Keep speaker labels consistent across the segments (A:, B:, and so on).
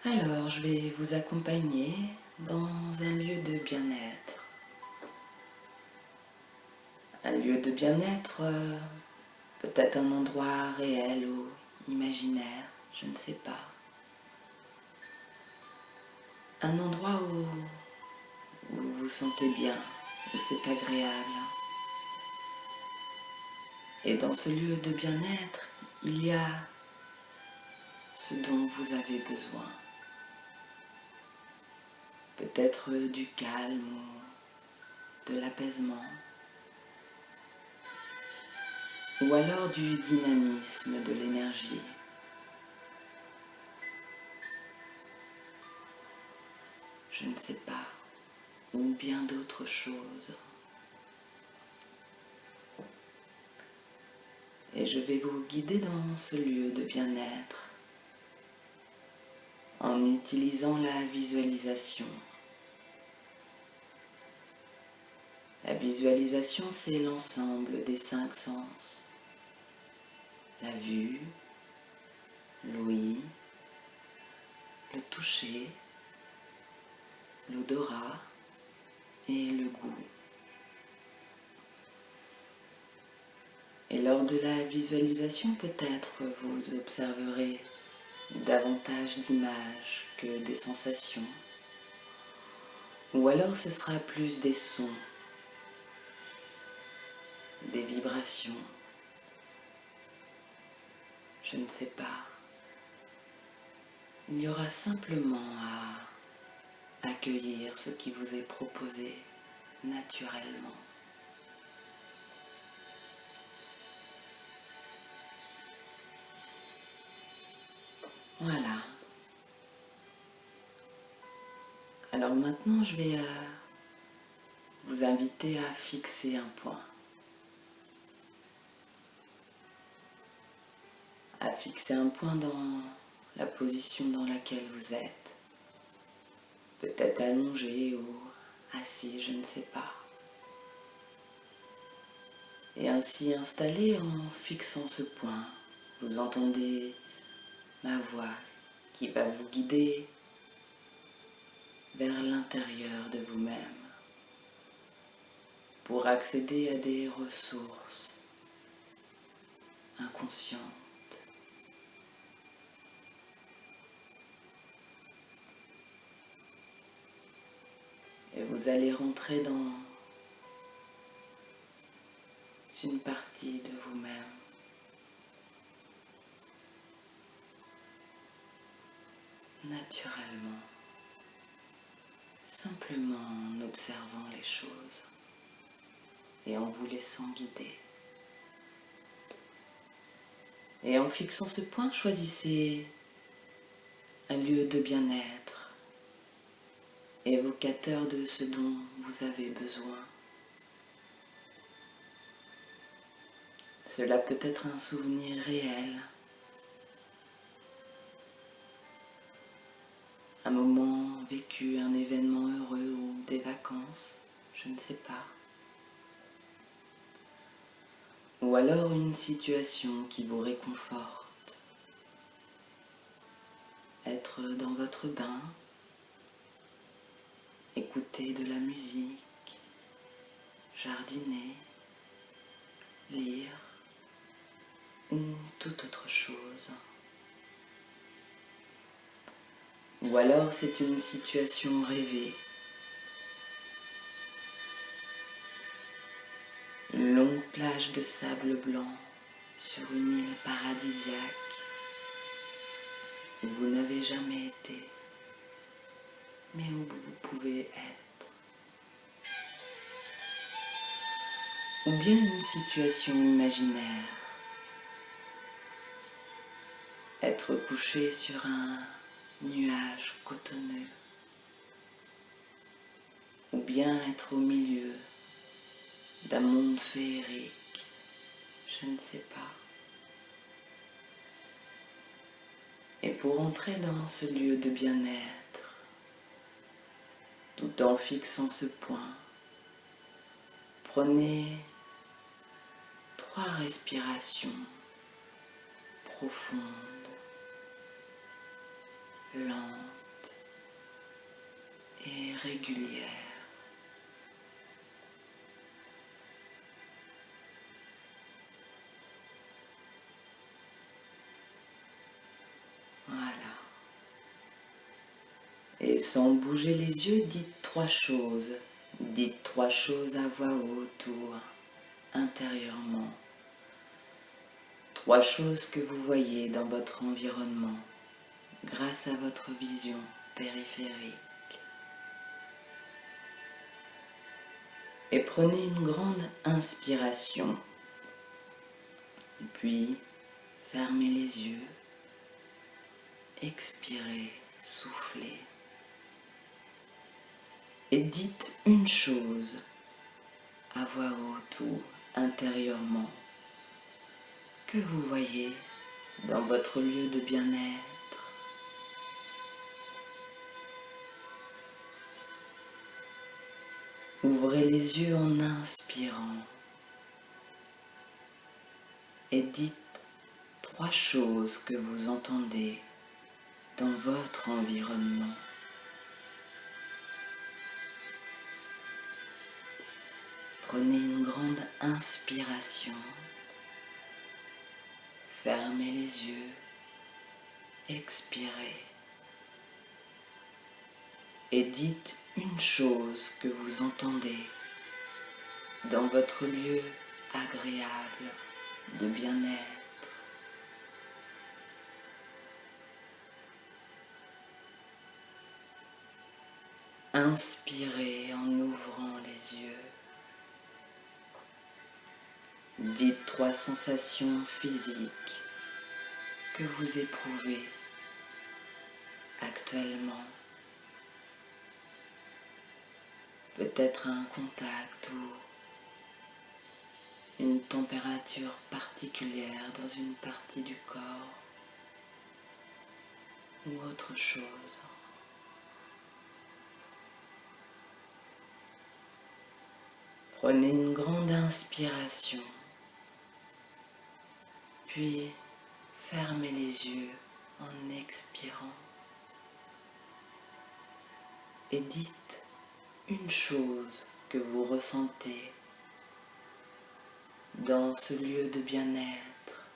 A: Alors, je vais vous accompagner dans un lieu de bien-être. Un lieu de bien-être, peut-être un endroit réel ou imaginaire, je ne sais pas. Un endroit où vous vous sentez bien, où c'est agréable. Et dans ce lieu de bien-être, il y a ce dont vous avez besoin. Peut-être du calme ou de l'apaisement. Ou alors du dynamisme, de l'énergie. Je ne sais pas, ou bien d'autres choses. Et je vais vous guider dans ce lieu de bien-être en utilisant la visualisation. La visualisation, c'est l'ensemble des 5 sens. La vue, l'ouïe, le toucher, l'odorat et le goût. Et lors de la visualisation, peut-être vous observerez davantage d'images que des sensations. Ou alors ce sera plus des sons, des vibrations. Je ne sais pas. Il y aura simplement à accueillir ce qui vous est proposé naturellement. Voilà. Alors maintenant, je vais vous inviter à fixer un point. À fixer un point dans la position dans laquelle vous êtes. Peut-être allongé ou assis, je ne sais pas. Et ainsi installé en fixant ce point, vous entendez ma voix qui va vous guider vers l'intérieur de vous-même pour accéder à des ressources inconscientes. Et vous allez rentrer dans une partie de vous-même naturellement, simplement en observant les choses et en vous laissant guider. Et en fixant ce point, choisissez un lieu de bien-être, évocateur de ce dont vous avez besoin. Cela peut être un souvenir réel, un moment vécu, un événement heureux ou des vacances, je ne sais pas. Ou alors une situation qui vous réconforte. Être dans votre bain, écouter de la musique, jardiner, lire ou toute autre chose. Ou alors c'est une situation rêvée. Une longue plage de sable blanc sur une île paradisiaque où vous n'avez jamais été, mais où vous pouvez être. Ou bien une situation imaginaire. Être couché sur un nuage cotonneux. Ou bien être au milieu d'un monde féerique, je ne sais pas. Et pour entrer dans ce lieu de bien-être, tout en fixant ce point, prenez 3 respirations profondes. lente et régulière. Voilà. Et sans bouger les yeux, dites 3 choses. Dites 3 choses à voix haute ou intérieurement. 3 choses que vous voyez dans votre environnement grâce à votre vision périphérique. Et prenez une grande inspiration. Puis fermez les yeux. Expirez, soufflez. Et dites une chose à voix haute ou intérieurement que vous voyez dans votre lieu de bien-être. Ouvrez les yeux en inspirant et dites 3 choses que vous entendez dans votre environnement. Prenez une grande inspiration, fermez les yeux, expirez et dites une chose que vous entendez dans votre lieu agréable de bien-être. Inspirez en ouvrant les yeux. Dites 3 sensations physiques que vous éprouvez actuellement. Peut-être un contact ou une température particulière dans une partie du corps ou autre chose. Prenez une grande inspiration, puis fermez les yeux en expirant et dites une chose que vous ressentez dans ce lieu de bien-être.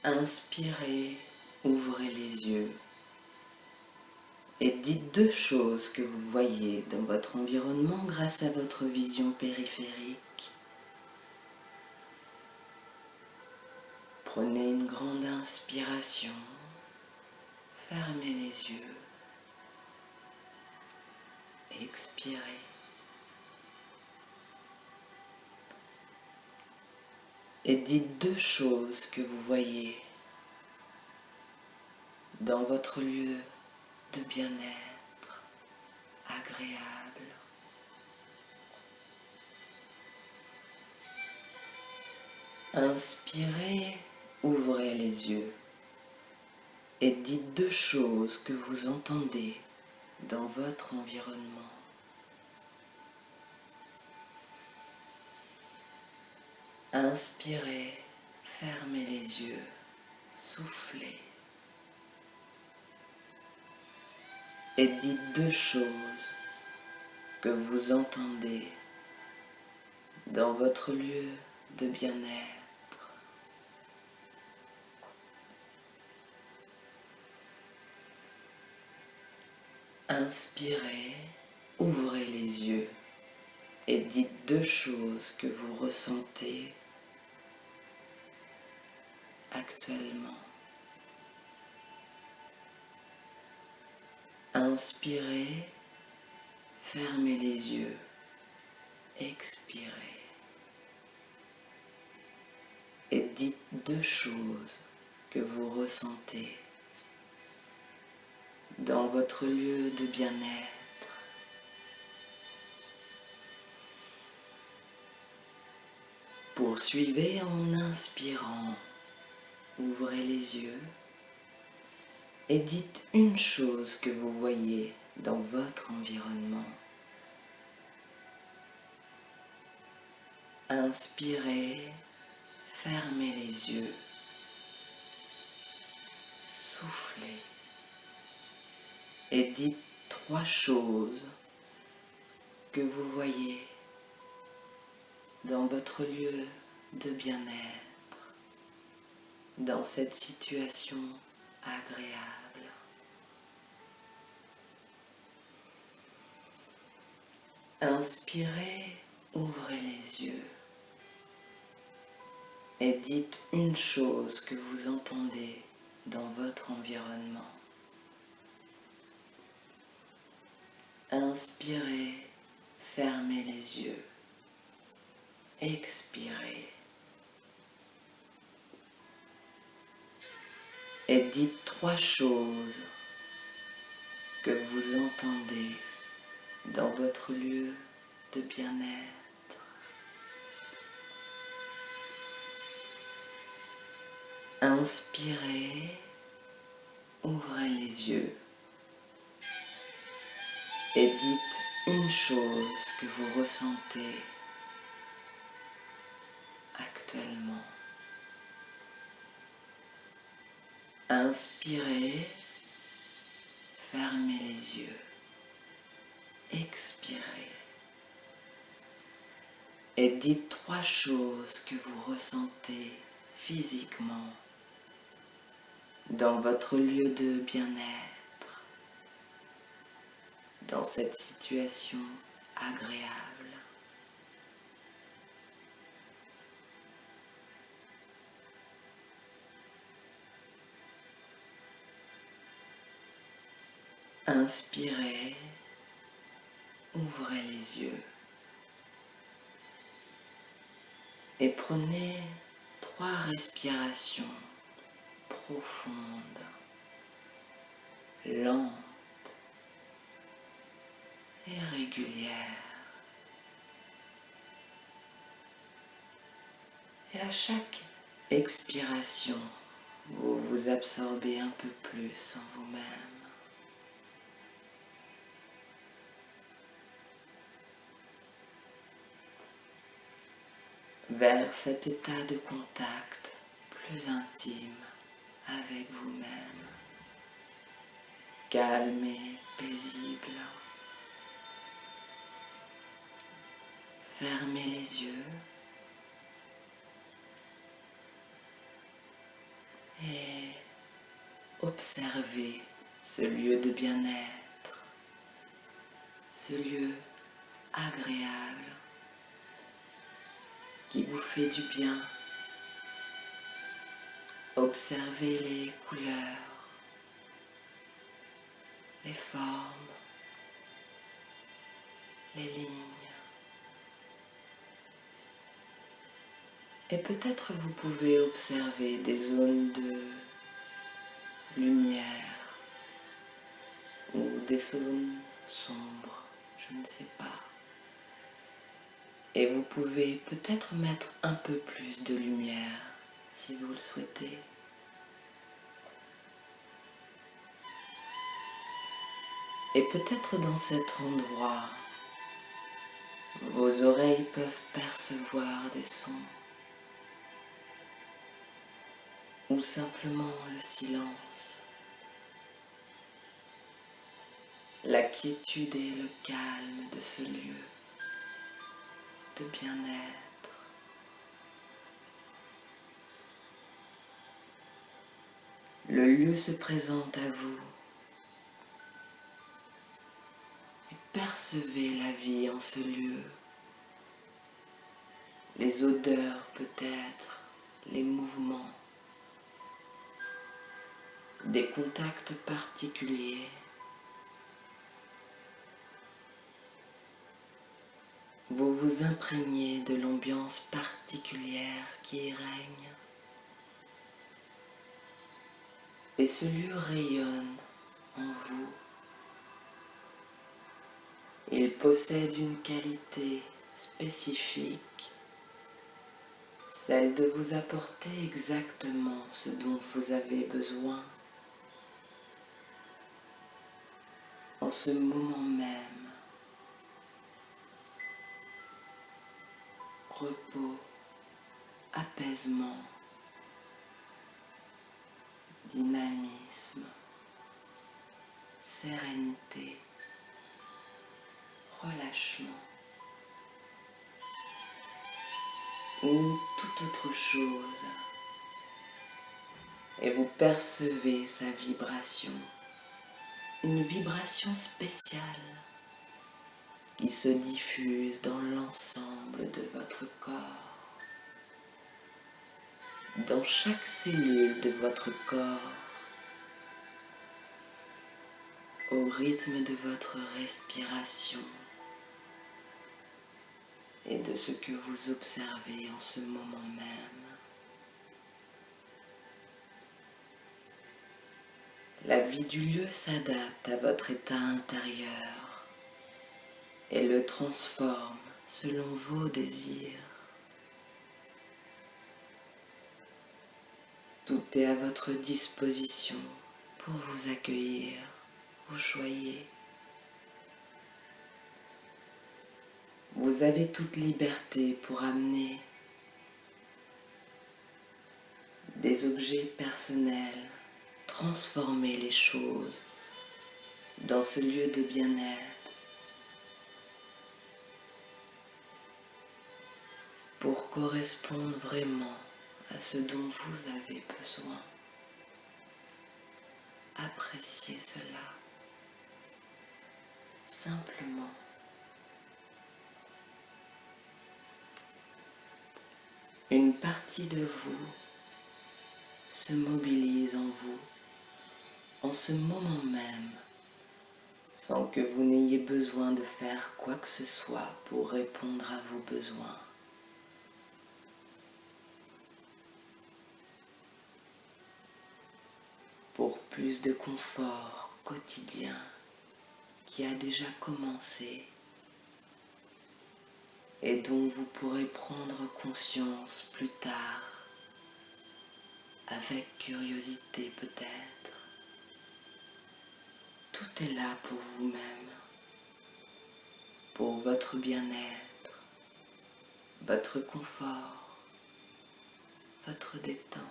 A: Inspirez, ouvrez les yeux et dites 2 choses que vous voyez dans votre environnement grâce à votre vision périphérique. Prenez une grande inspiration, fermez les yeux, expirez. Et dites 2 choses que vous voyez dans votre lieu de bien-être agréable. Inspirez, ouvrez les yeux et dites 2 choses que vous entendez dans votre environnement. Inspirez, fermez les yeux, soufflez. Et dites 2 choses que vous entendez dans votre lieu de bien-être. Inspirez, ouvrez les yeux et dites 2 choses que vous ressentez actuellement. Inspirez, fermez les yeux, expirez et dites 2 choses que vous ressentez dans votre lieu de bien-être. Poursuivez en inspirant, ouvrez les yeux et dites une chose que vous voyez dans votre environnement. Inspirez, fermez les yeux, soufflez et dites 3 choses que vous voyez dans votre lieu de bien-être, dans cette situation agréable. Inspirez, ouvrez les yeux et dites une chose que vous entendez dans votre environnement. Inspirez, fermez les yeux, expirez et dites 3 choses que vous entendez dans votre lieu de bien-être. Inspirez, ouvrez les yeux et dites une chose que vous ressentez actuellement. Inspirez, fermez les yeux, expirez et dites 3 choses que vous ressentez physiquement dans votre lieu de bien-être, dans cette situation agréable. Inspirez, ouvrez les yeux et prenez 3 respirations profondes, lentes et régulières. Et à chaque expiration, vous vous absorbez un peu plus en vous-même. Vers cet état de contact plus intime avec vous-même, calme et paisible. Fermez les yeux et observez ce lieu de bien-être, ce lieu agréable qui vous fait du bien. Observez les couleurs, les formes, les lignes. Et peut-être vous pouvez observer des zones de lumière ou des zones sombres, je ne sais pas. Et vous pouvez peut-être mettre un peu plus de lumière si vous le souhaitez. Et peut-être dans cet endroit, vos oreilles peuvent percevoir des sons ou simplement le silence, la quiétude et le calme de ce lieu de bien-être. Le lieu se présente à vous et percevez la vie en ce lieu, les odeurs peut-être, les mouvements, des contacts particuliers. Vous vous imprégnez de l'ambiance particulière qui y règne. Et ce lieu rayonne en vous. Il possède une qualité spécifique, celle de vous apporter exactement ce dont vous avez besoin en ce moment même. repos, apaisement, dynamisme, sérénité, relâchement ou toute autre chose, et vous percevez sa vibration, une vibration spéciale qui se diffuse dans l'ensemble de votre corps, dans chaque cellule de votre corps, au rythme de votre respiration et de ce que vous observez en ce moment même. La vie du lieu s'adapte à votre état intérieur et le transforme selon vos désirs. Tout est à votre disposition pour vous accueillir, vous choyez. Vous avez toute liberté pour amener des objets personnels, transformer les choses dans ce lieu de bien-être pour correspondre vraiment à ce dont vous avez besoin. Appréciez cela simplement. Une partie de vous se mobilise en vous en ce moment même, sans que vous n'ayez besoin de faire quoi que ce soit pour répondre à vos besoins. Pour plus de confort quotidien qui a déjà commencé et dont vous pourrez prendre conscience plus tard, avec curiosité peut-être. Tout est là pour vous-même, pour votre bien-être, votre confort, votre détente.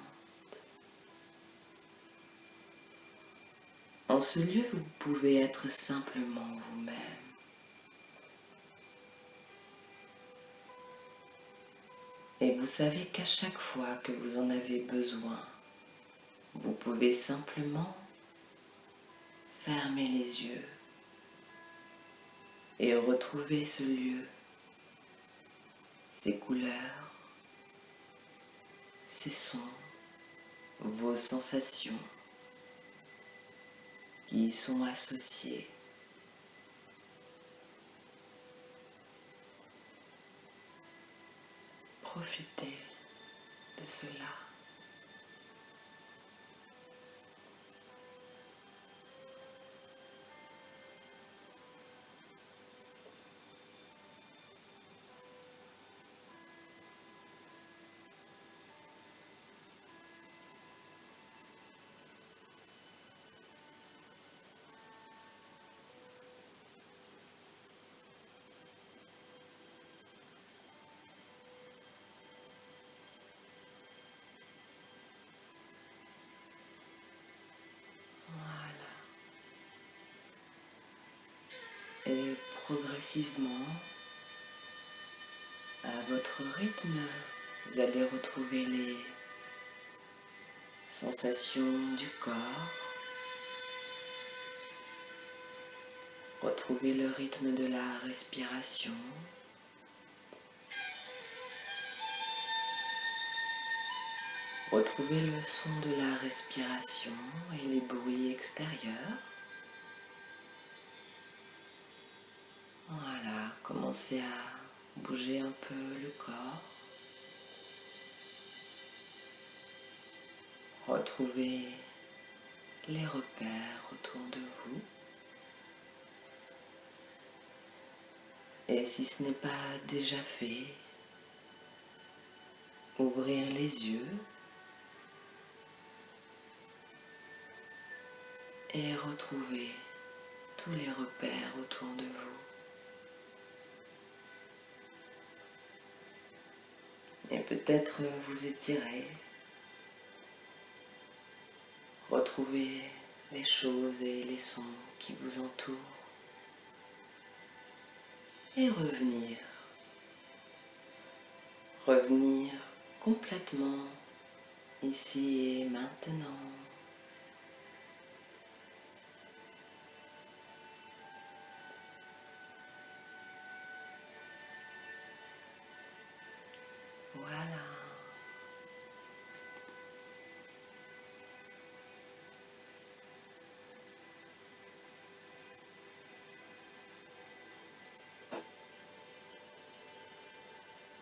A: En ce lieu, vous pouvez être simplement vous-même. Et vous savez qu'à chaque fois que vous en avez besoin, vous pouvez simplement fermer les yeux et retrouver ce lieu, ses couleurs, ses sons, vos sensations qui y sont associées. Profitez de cela. Et progressivement, à votre rythme, vous allez retrouver les sensations du corps, retrouver le rythme de la respiration, retrouver le son de la respiration et les bruits extérieurs. Voilà, commencez à bouger un peu le corps. Retrouvez les repères autour de vous. Et si ce n'est pas déjà fait, ouvrir les yeux et retrouver tous les repères autour de vous. Et peut-être vous étirer, retrouver les choses et les sons qui vous entourent et revenir complètement ici et maintenant.